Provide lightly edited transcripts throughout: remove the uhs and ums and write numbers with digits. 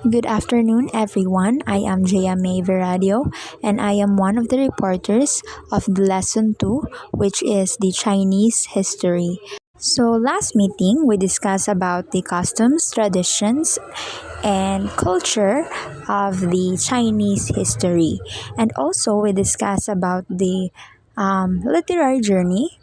Good afternoon, everyone. I am Jeah Veradio, and I am one of the reporters of the lesson 2, which is the Chinese history. So, last meeting, we discussed about the customs, traditions, and culture of the Chinese history. And also, we discussed about the literary journey,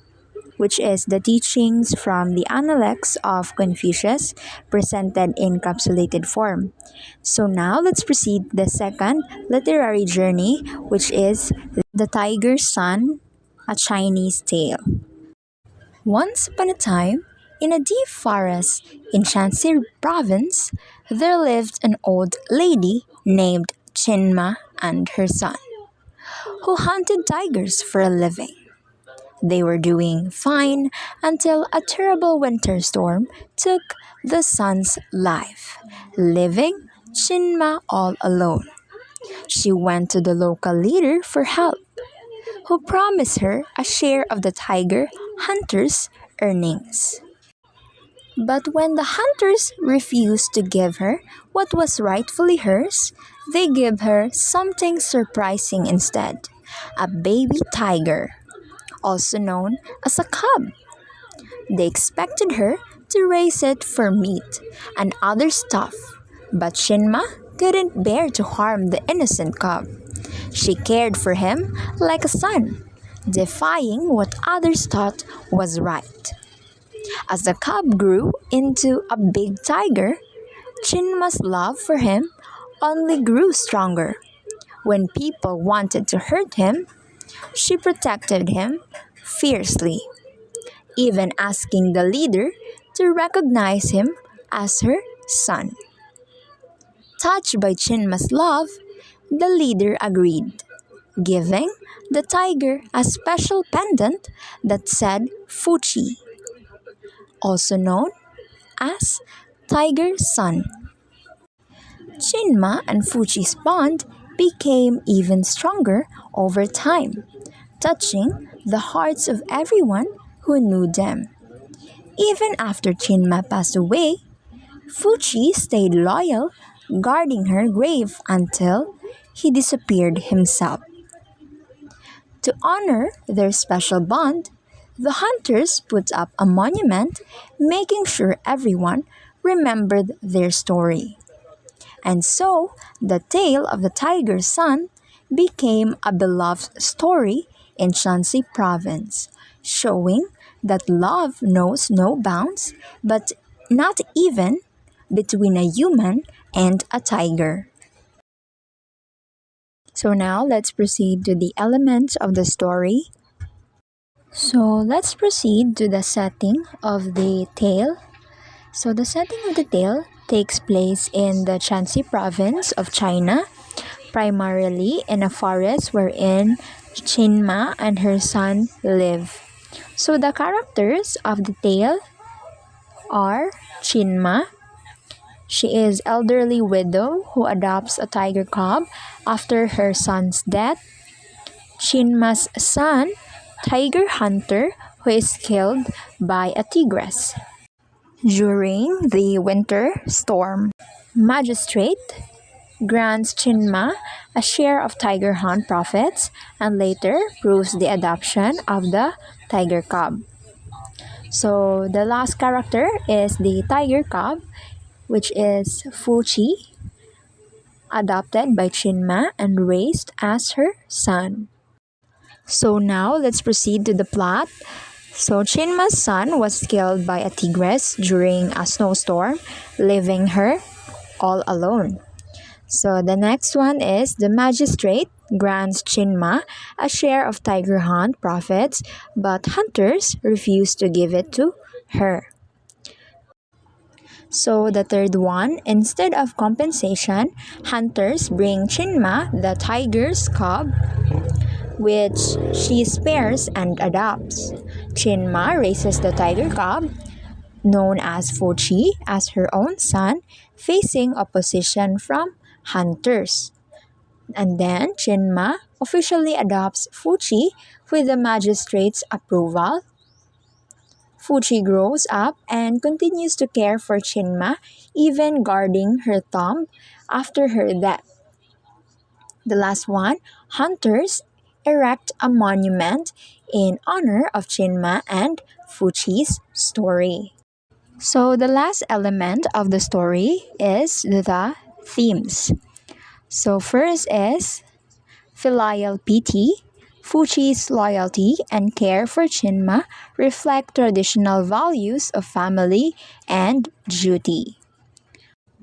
which is the teachings from the Analects of Confucius presented in capsulated form. So now let's proceed the second literary journey, which is The Tiger's Son, a Chinese tale. Once upon a time, in a deep forest in Shanxi province, there lived an old lady named Chinma and her son, who hunted tigers for a living. They were doing fine until a terrible winter storm took the son's life, leaving Chinma all alone. She went to the local leader for help, who promised her a share of the tiger hunter's earnings. But when the hunters refused to give her what was rightfully hers, they gave her something surprising instead, a baby tiger, also known as a cub. They expected her to raise it for meat and other stuff, but Shinma couldn't bear to harm the innocent cub. She cared for him like a son, defying what others thought was right. As the cub grew into a big tiger, Chinma's love for him only grew stronger. When people wanted to hurt him, she protected him fiercely, even asking the leader to recognize him as her son. Touched by Chinma's love, the leader agreed, giving the tiger a special pendant that said Fuchi, also known as Tiger's Son. Chinma and Fuchi's bond became even stronger over time, touching the hearts of everyone who knew them. Even after Chinma passed away, Fuchi stayed loyal, guarding her grave until he disappeared himself. To honor their special bond, the hunters put up a monument, making sure everyone remembered their story. And so, the tale of the tiger's son became a beloved story in Shanxi province, showing that love knows no bounds, but not even between a human and a tiger. So now let's proceed to the elements of the story. So let's proceed to the setting of the tale. So the setting of the tale takes place in the Shanxi province of China, primarily in a forest wherein Chinma and her son live. So the characters of the tale are Chinma. She is elderly widow who adopts a tiger cub after her son's death. Chinma's son, tiger hunter, who is killed by a tigress during the winter storm. Magistrate grants Chinma a share of tiger hunt profits and later proves the adoption of the tiger cub. So the last character is the tiger cub, which is Fuchi, adopted by Chinma and raised as her son. So now let's proceed to the plot. So Chinma's son was killed by a tigress during a snowstorm, leaving her all alone. So the next one is the magistrate grants Chinma a share of tiger hunt profits, but hunters refuse to give it to her. So the third one, instead of compensation, hunters bring Chinma the tiger's cub, which she spares and adopts. Chinma raises the tiger cub, known as Fuchi, as her own son, facing opposition from hunters. And then Chinma officially adopts Fuchi with the magistrate's approval. Fuchi grows up and continues to care for Chinma, even guarding her tomb after her death. The last one, hunters erect a monument in honor of Chinma and Fuchi's story. So the last element of the story is the themes. So first is filial piety. Fuchi's loyalty and care for Chinma reflect traditional values of family and duty.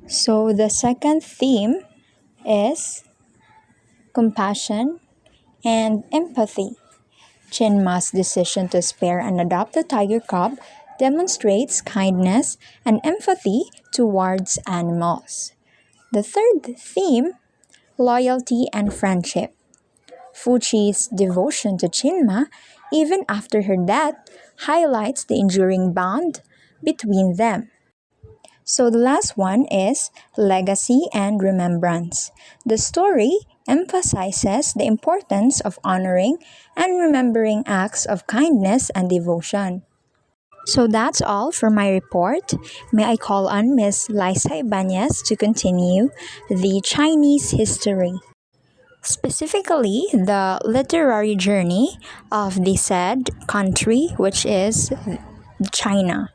So the second theme is compassion and empathy. Chinma's decision to spare and adopt the tiger cub demonstrates kindness and empathy towards animals. The third theme, loyalty and friendship. Fuchi's devotion to Chinma, even after her death, highlights the enduring bond between them. So the last one is legacy and remembrance. The story emphasizes the importance of honoring and remembering acts of kindness and devotion. So that's all for my report. May I call on Ms. Liza Ibanez to continue the Chinese history, specifically the literary journey of the said country, which is China.